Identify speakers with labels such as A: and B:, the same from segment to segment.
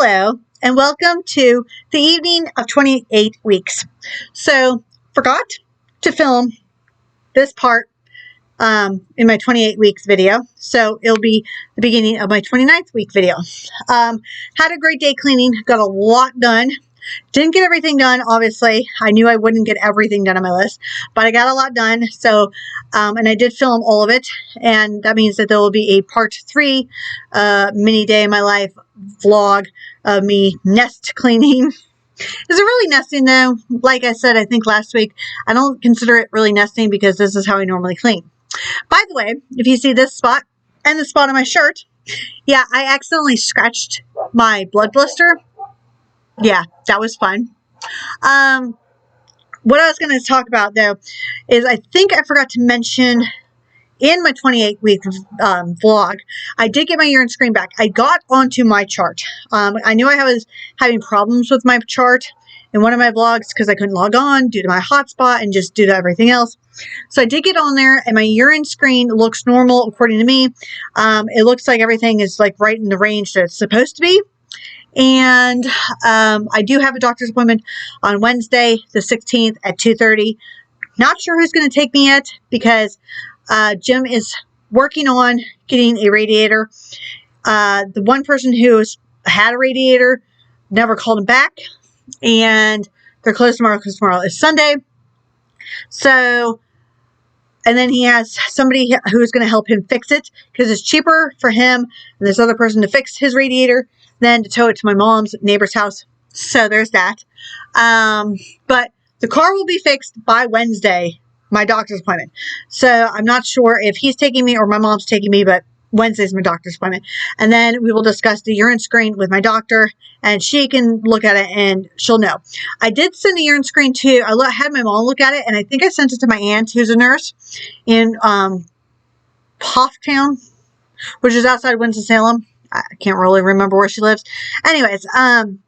A: Hello, and welcome to the evening of 28 weeks. So, forgot to film this part in my 28 weeks video, so it'll be the beginning of my 29th week video. Had a great day cleaning, got a lot done. Didn't get everything done, obviously. I knew I wouldn't get everything done on my list, but I got a lot done. So, and I did film all of it, and that means that there will be a part 3 mini day in my life vlog of me nest cleaning. Is it really nesting though? Like I said, I think last week, I don't consider it really nesting because this is how I normally clean. By the way, if you see this spot and the spot on my shirt, yeah, I accidentally scratched my blood blister. Yeah, that was fun. What I was going to talk about, though, is I think I forgot to mention in my 28-week vlog, I did get my urine screen back. I got onto my chart. I knew I was having problems with my chart in one of my vlogs because I couldn't log on due to my hotspot and just due to everything else. So I did get on there, and my urine screen looks normal according to me. It looks like everything is like right in the range that it's supposed to be. And I do have a doctor's appointment on Wednesday, the 16th at 2:30. Not sure who's going to take me yet because Jim is working on getting a radiator. The one person who's had a radiator never called him back, and they're closed tomorrow because tomorrow is Sunday. So, and then he has somebody who's going to help him fix it because it's cheaper for him and this other person to fix his radiator than to tow it to my mom's neighbor's house. So there's that. But the car will be fixed by Wednesday, my doctor's appointment. So I'm not sure if he's taking me or my mom's taking me, but Wednesday's my doctor's appointment. And then we will discuss the urine screen with my doctor, and she can look at it and she'll know. I did send the urine screen to, I had my mom look at it, and I think I sent it to my aunt who's a nurse in Hofftown, which is outside Winston-Salem. I can't really remember where she lives. Anyways, and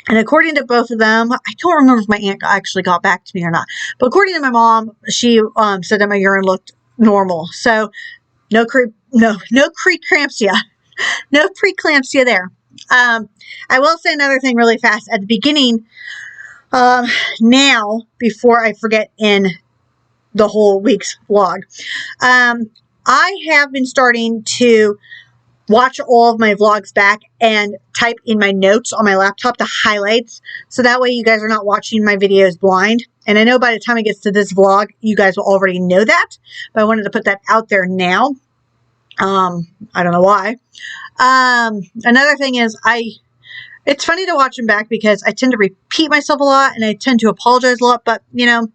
A: according to both of them, I don't remember if my aunt actually got back to me or not. But according to my mom, she said that my urine looked normal. So no preeclampsia. No preeclampsia there. I will say another thing really fast at the beginning. Now, before I forget in the whole week's vlog, I have been starting to watch all of my vlogs back and type in my notes on my laptop, the highlights, so that way you guys are not watching my videos blind. And I know by the time it gets to this vlog, you guys will already know that, but I wanted to put that out there now. I don't know why. Another thing is it's funny to watch them back because I tend to repeat myself a lot and I tend to apologize a lot, but you know,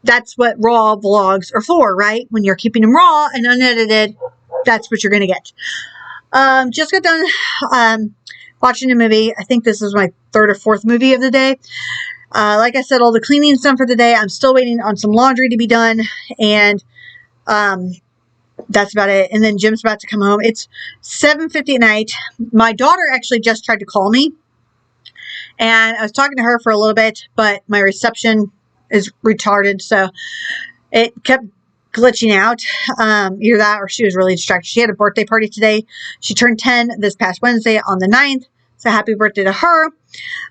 A: that's what raw vlogs are for, right? When you're keeping them raw and unedited, that's what you're going to get. Just got done watching a movie. I think this is my 3rd or 4th movie of the day. Like I said, all the cleaning's done for the day. I'm still waiting on some laundry to be done, and that's about it. And then Jim's about to come home. It's 7:50 at night. My daughter actually just tried to call me, and I was talking to her for a little bit, but my reception is retarded, so it kept glitching out. Either that or she was really distracted. She had a birthday party today. She turned 10 this past Wednesday on the 9th. So happy birthday to her.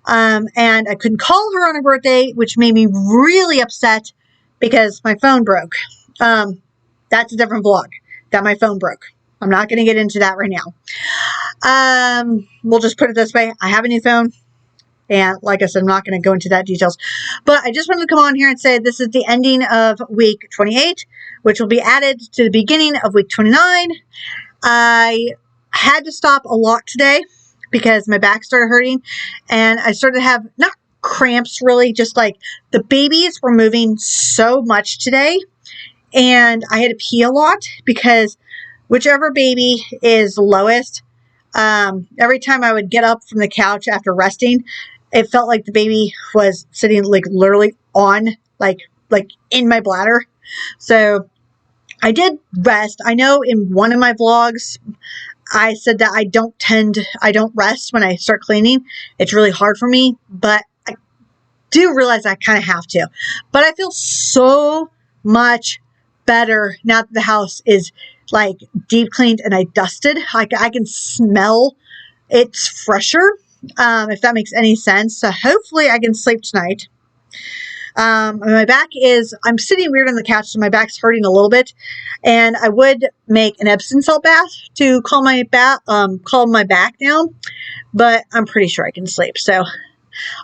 A: And I couldn't call her on her birthday, which made me really upset because my phone broke. That's a different vlog, that my phone broke. I'm not going to get into that right now. We'll just put it this way. I have a new phone. And like I said, I'm not going to go into that details. But I just wanted to come on here and say this is the ending of week 28, which will be added to the beginning of week 29. I had to stop a lot today because my back started hurting. And I started to have, not cramps really, just like the babies were moving so much today. And I had to pee a lot because whichever baby is lowest, every time I would get up from the couch after resting, it felt like the baby was sitting like literally on, like in my bladder. So I did rest. I know in one of my vlogs, I said that I don't rest when I start cleaning. It's really hard for me, but I do realize I kind of have to. But I feel so much better now that the house is like deep cleaned and I dusted. I can smell it's fresher, if that makes any sense. So hopefully I can sleep tonight. My back is, I'm sitting weird on the couch, so my back's hurting a little bit. And I would make an Epsom salt bath to calm my back down, but I'm pretty sure I can sleep. So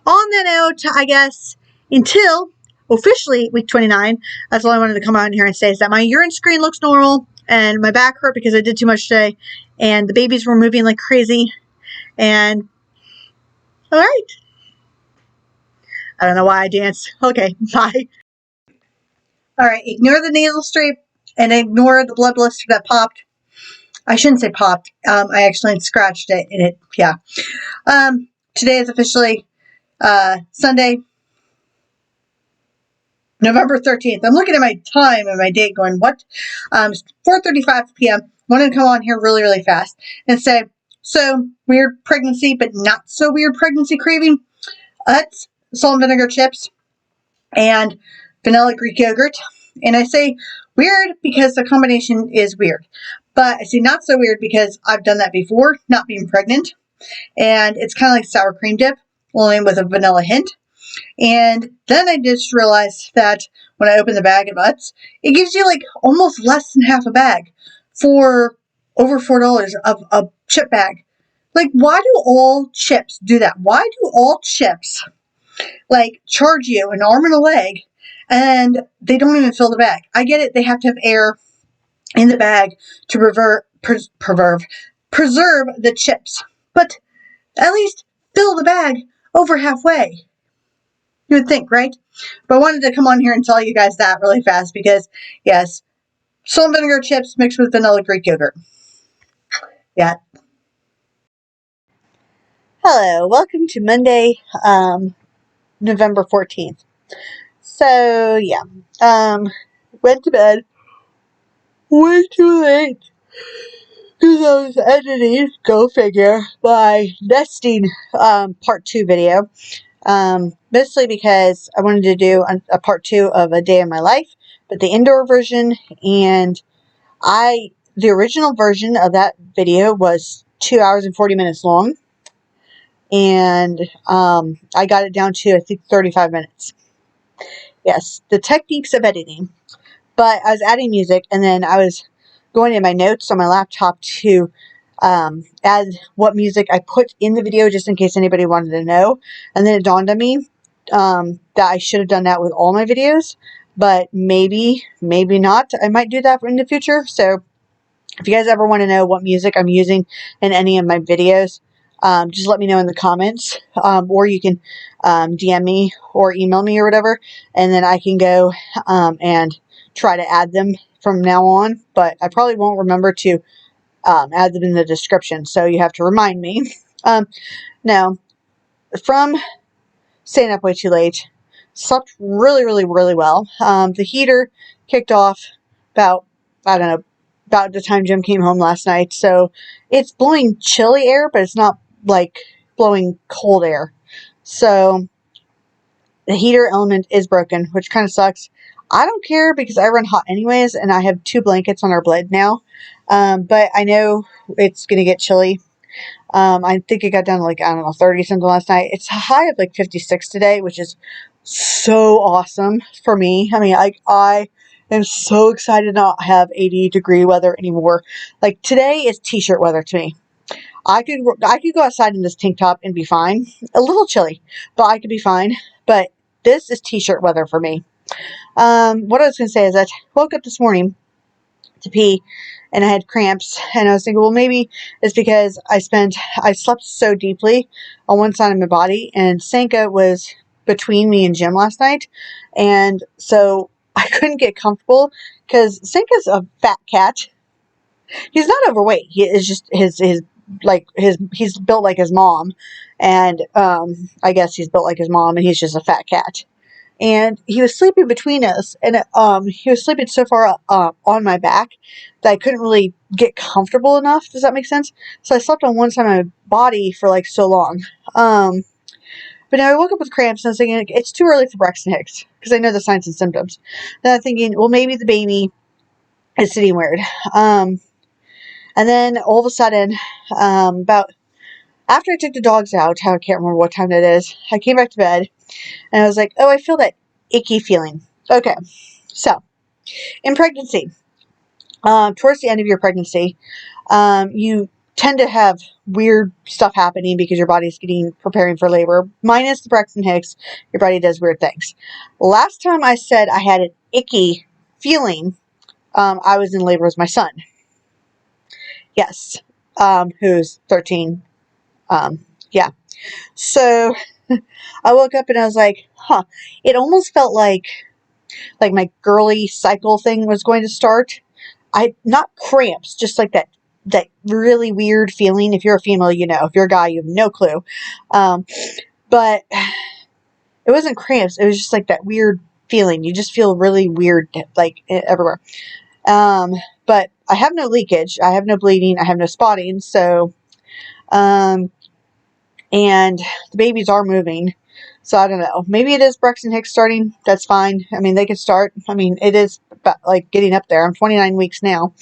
A: on that note, I guess until officially week 29, that's all I wanted to come out here and say, is that my urine screen looks normal and my back hurt because I did too much today and the babies were moving like crazy. And all right. I don't know why I danced. Okay, bye. All right, ignore the nasal strip and ignore the blood blister that popped. I shouldn't say popped. I actually scratched it and it, yeah. Today is officially Sunday, November 13th. I'm looking at my time and my date going, what? It's 4:35 p.m. Wanted to come on here really, really fast and say, so weird pregnancy, but not so weird pregnancy craving. Utz, salt and vinegar chips, and vanilla Greek yogurt. And I say weird because the combination is weird. But I say not so weird because I've done that before, not being pregnant. And it's kind of like sour cream dip, only with a vanilla hint. And then I just realized that when I open the bag of Utz, it gives you like almost less than half a bag for over $4 of a chip bag. Like, why do all chips do that? Why do all chips like charge you an arm and a leg and they don't even fill the bag? I get it. They have to have air in the bag to preserve the chips, but at least fill the bag over halfway. You would think, right? But I wanted to come on here and tell you guys that really fast because, yes, salt and vinegar chips mixed with vanilla Greek yogurt. Yeah. Hello, welcome to Monday, November 14th. So, yeah, went to bed way too late because I was editing, go figure, my nesting part 2 video. Mostly because I wanted to do a part 2 of a day in my life, but the indoor version, and the original version of that video was 2 hours and 40 minutes long, and I got it down to, I think, 35 minutes. Yes, the techniques of editing. But I was adding music, and then I was going in my notes on my laptop to add what music I put in the video just in case anybody wanted to know. And then it dawned on me that I should have done that with all my videos, but maybe not. I might do that in the future. So if you guys ever want to know what music I'm using in any of my videos, just let me know in the comments, or you can DM me or email me or whatever, and then I can go and try to add them from now on, but I probably won't remember to add them in the description, so you have to remind me. Now, from staying up way too late, slept really, really, really well. The heater kicked off about, I don't know, about the time Jim came home last night, so it's blowing chilly air, but it's not like blowing cold air. So the heater element is broken, which kind of sucks. I don't care because I run hot anyways, and I have 2 blankets on our bed now. But I know it's going to get chilly. I think it got down to like, I don't know, 30 something last night. It's a high of like 56 today, which is so awesome for me. I mean, I am so excited to not have 80-degree weather anymore. Like, today is t-shirt weather to me. I could go outside in this tank top and be fine. A little chilly, but I could be fine. But this is t-shirt weather for me. What I was going to say is I woke up this morning to pee and I had cramps, and I was thinking, well, maybe it's because I slept so deeply on one side of my body, and Sanka was between me and Jim last night, and so I couldn't get comfortable because Sanka's a fat cat. He's not overweight. He is just he's built like his mom, and I guess he's built like his mom, and he's just a fat cat. And he was sleeping between us, and he was sleeping so far on my back that I couldn't really get comfortable enough. Does that make sense? So I slept on one side of my body for like so long. But now I woke up with cramps, and I was thinking, it's too early for braxon hicks because I know the signs and symptoms. Then I'm thinking, well, maybe the baby is sitting weird. And then all of a sudden, about after I took the dogs out, I can't remember what time it is, I came back to bed and I was like, oh, I feel that icky feeling. Okay, so in pregnancy, towards the end of your pregnancy, you tend to have weird stuff happening because your body's preparing for labor. Minus the braxon hicks, your body does weird things. Last time I said I had an icky feeling, I was in labor with my son. Yes, who's 13. Yeah. So I woke up and I was like, huh. It almost felt like my girly cycle thing was going to start. Not cramps, just like that really weird feeling. If you're a female, you know. If you're a guy, you have no clue. But it wasn't cramps. It was just like that weird feeling. You just feel really weird, like everywhere. But I have no leakage. I have no bleeding. I have no spotting. So, and the babies are moving. So I don't know. Maybe it is braxon hicks starting. That's fine. I mean, they can start. I mean, it is like getting up there. I'm 29 weeks now.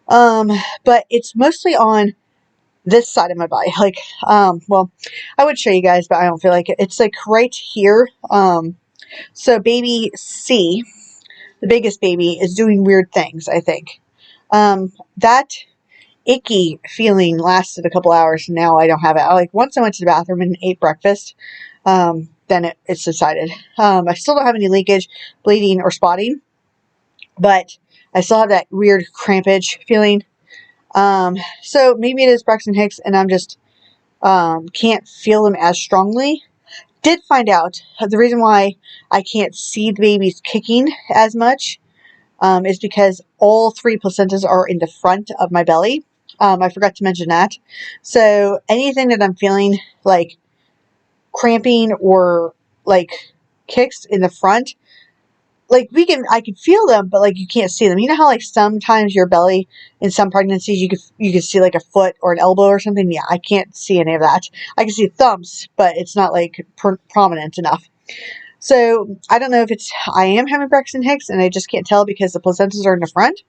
A: But it's mostly on this side of my body. Like, well, I would show you guys, but I don't feel like it. It's like right here. So baby C, the biggest baby, is doing weird things, I think. That icky feeling lasted a couple hours, and now I don't have it. Like, once I went to the bathroom and ate breakfast, then it's decided. I still don't have any leakage, bleeding, or spotting, but I still have that weird crampage feeling. So maybe it is braxon hicks, and I'm just can't feel them as strongly. Did find out the reason why I can't see the babies kicking as much is because all 3 placentas are in the front of my belly. I forgot to mention that. So anything that I'm feeling like cramping or like kicks in the front, like I can feel them, but like you can't see them. You know how like sometimes your belly in some pregnancies you could see like a foot or an elbow or something? Yeah, I can't see any of that. I can see thumbs, but it's not like prominent enough. So I don't know if I am having braxon hicks and I just can't tell because the placentas are in the front.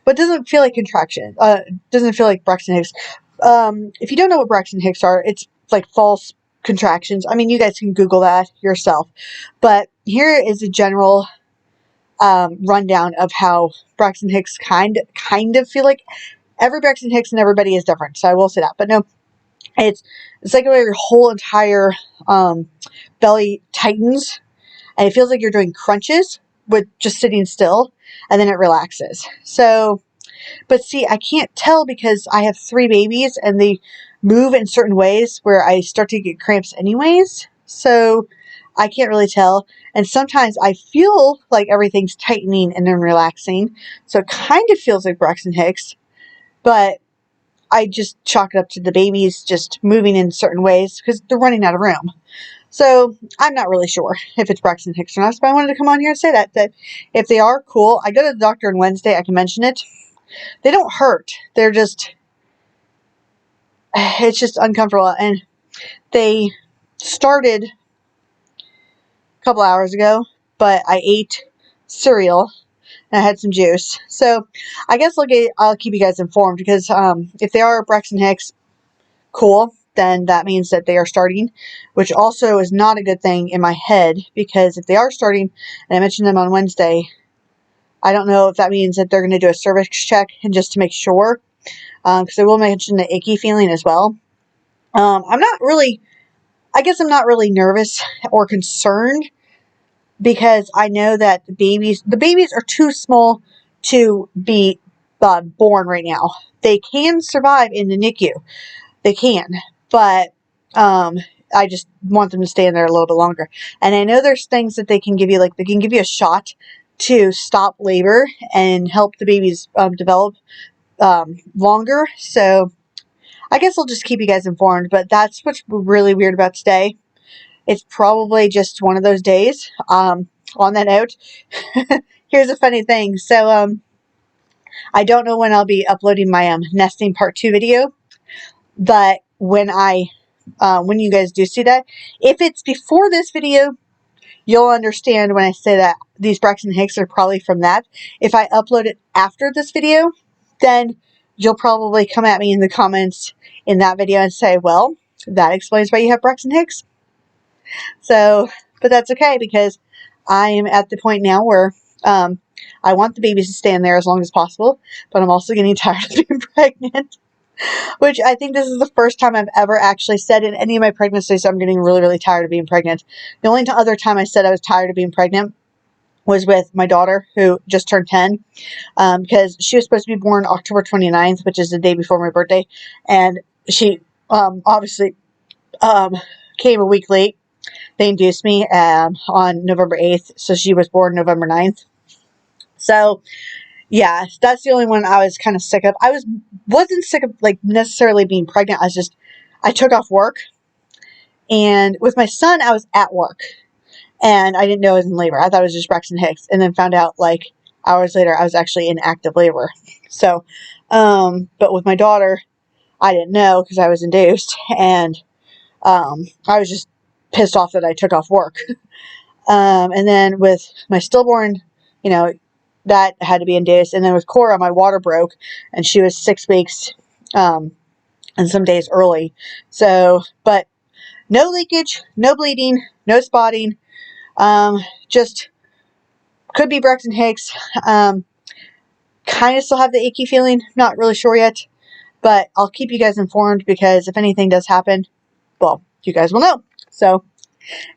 A: But it doesn't feel like contraction. Doesn't feel like braxon hicks. If you don't know what braxon hicks are, it's like false contractions. I mean, you guys can Google that yourself. But here is a general rundown of how braxon hicks kind of feel like. Every braxon hicks and everybody is different, so I will say that. But no, it's like your whole entire belly tightens, and it feels like you're doing crunches with just sitting still, and then it relaxes. So, but see, I can't tell because I have 3 babies and they move in certain ways where I start to get cramps anyways. So I can't really tell. And sometimes I feel like everything's tightening and then relaxing. So it kind of feels like braxon hicks, but I just chalk it up to the babies just moving in certain ways because they're running out of room. So I'm not really sure if it's braxon hicks or not, but I wanted to come on here and say that if they are, cool. I go to the doctor on Wednesday. I can mention it. They don't hurt. They're just, it's just uncomfortable. And they started a couple hours ago, but I ate cereal and I had some juice. So I guess I'll keep you guys informed because if they are braxon hicks, cool. Then that means that they are starting, which also is not a good thing in my head because if they are starting, and I mentioned them on Wednesday, I don't know if that means that they're going to do a cervix check and just to make sure, because I will mention the icky feeling as well. I'm not really nervous or concerned because I know that the babies are too small to be born right now. They can survive in the NICU. They can, but I just want them to stay in there a little bit longer. And I know there's things that they can give you, like they can give you a shot to stop labor and help the babies develop longer. So I guess I'll just keep you guys informed, but that's what's really weird about today. It's probably just one of those days. On that note, here's a funny thing. So I don't know when I'll be uploading my nesting part 2 video, but when you guys do see that, if it's before this video, you'll understand when I say that these braxon hicks are probably from that. If I upload it after this video, then you'll probably come at me in the comments in that video and say, well, that explains why you have Braxon Hicks. So, but that's okay, because I am at the point now where I want the babies to stay in there as long as possible, but I'm also getting tired of being pregnant, which I think this is the first time I've ever actually said in any of my pregnancies I'm getting really, really tired of being pregnant. The only other time I said I was tired of being pregnant was with my daughter, who just turned 10, because she was supposed to be born October 29th, which is the day before my birthday, and she obviously came a week late. They induced me on November 8th, so she was born November 9th. So, yeah, that's the only one I was kind of sick of. I wasn't sick of, like, necessarily being pregnant. I took off work, and with my son, I was at work, and I didn't know I was in labor. I thought it was just Braxton Hicks, and then found out, like, hours later, I was actually in active labor. So, but with my daughter, I didn't know because I was induced, and I was just pissed off that I took off work. And then with my stillborn, you know, that had to be induced. And then with Cora, my water broke, and she was 6 weeks and some days early. So, but no leakage, no bleeding, no spotting. Just could be Braxton Hicks. Kind of still have the achy feeling. Not really sure yet, but I'll keep you guys informed, because if anything does happen, well, you guys will know. So,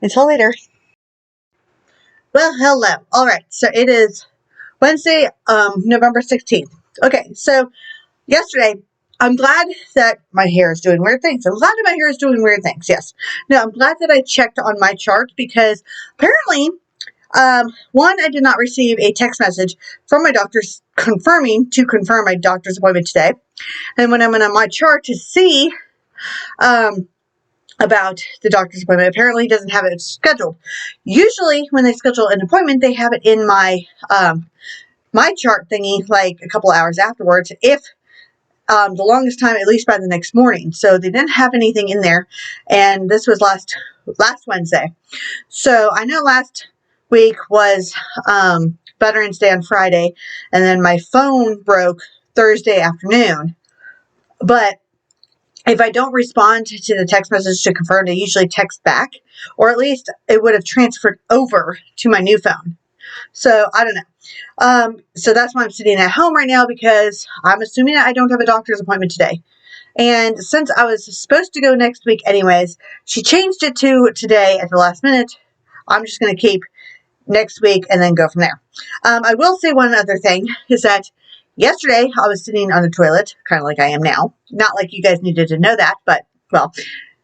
A: until later. Well, hello. All right, so it is Wednesday, November 16th. Okay, so yesterday, I'm glad that my hair is doing weird things. I'm glad that my hair is doing weird things, yes. No, I'm glad that I checked on my chart, because apparently, one, I did not receive a text message from my doctor to confirm my doctor's appointment today. And when I went on my chart to see about the doctor's appointment, apparently he doesn't have it scheduled. Usually when they schedule an appointment, they have it in my my chart thingy like a couple hours afterwards, if the longest time, at least by the next morning. So they didn't have anything in there, and this was last Wednesday. So I know last week was Veterans Day on Friday, and then my phone broke Thursday afternoon. But if I don't respond to the text message to confirm, they usually text back, or at least it would have transferred over to my new phone. So I don't know. So that's why I'm sitting at home right now, because I'm assuming that I don't have a doctor's appointment today. And since I was supposed to go next week anyways, she changed it to today at the last minute. I'm just going to keep next week and then go from there. I will say one other thing is that yesterday I was sitting on the toilet, kind of like I am now. Not like you guys needed to know that, but, well,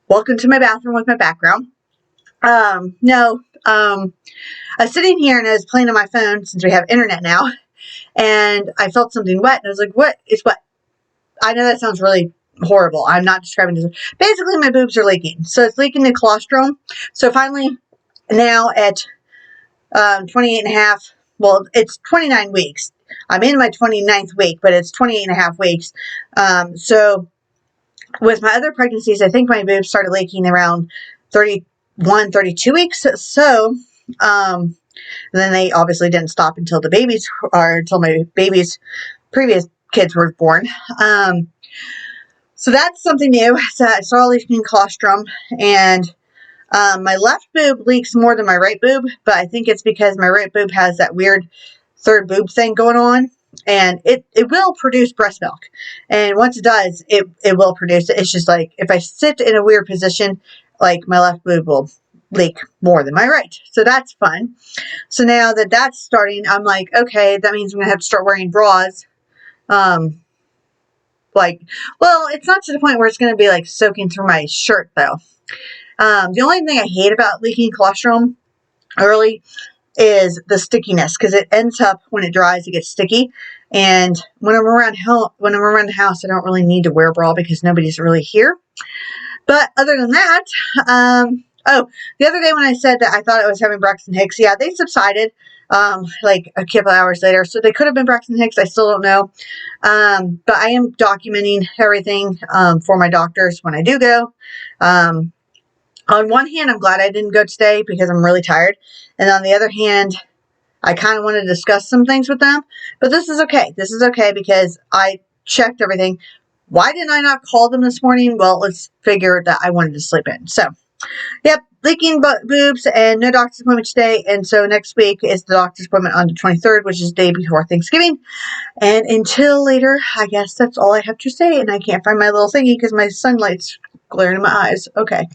A: welcome to my bathroom with my background. I was sitting here and I was playing on my phone, since we have internet now, and I felt something wet, and I was like, what is wet? I know that sounds really horrible. I'm not describing this. Basically, my boobs are leaking. So it's leaking the colostrum. So finally, now at 28 and a half, well, it's 29 weeks. I'm in my 29th week, but it's 28 and a half weeks. So with my other pregnancies, I think my boobs started leaking around 31, 32 weeks. So then they obviously didn't stop until until my baby's previous kids were born. So that's something new. So I saw leaking colostrum, and my left boob leaks more than my right boob, but I think it's because my right boob has that weird third boob thing going on, and it will produce breast milk. And once it does, it will produce it. It's just like, if I sit in a weird position, like, my left boob will leak more than my right. So that's fun. So now that that's starting, I'm like, okay, that means I'm going to have to start wearing bras. Well, it's not to the point where it's going to be like soaking through my shirt though. The only thing I hate about leaking colostrum early is the stickiness, because it ends up, when it dries, it gets sticky. And when I'm around the house, I don't really need to wear a bra because nobody's really here. But other than that, the other day when I said that I thought I was having Braxton Hicks, yeah, they subsided like a couple hours later. So they could have been Braxton Hicks. I still don't know. But I am documenting everything for my doctors when I do go. On one hand, I'm glad I didn't go today because I'm really tired. And on the other hand, I kind of want to discuss some things with them. But this is okay. This is okay because I checked everything. Why didn't I not call them this morning? Well, let's figure that I wanted to sleep in. So, yep, leaking boobs and no doctor's appointment today. And so next week is the doctor's appointment on the 23rd, which is the day before Thanksgiving. And until later, I guess that's all I have to say. And I can't find my little thingy because my sunlight's glaring in my eyes. Okay.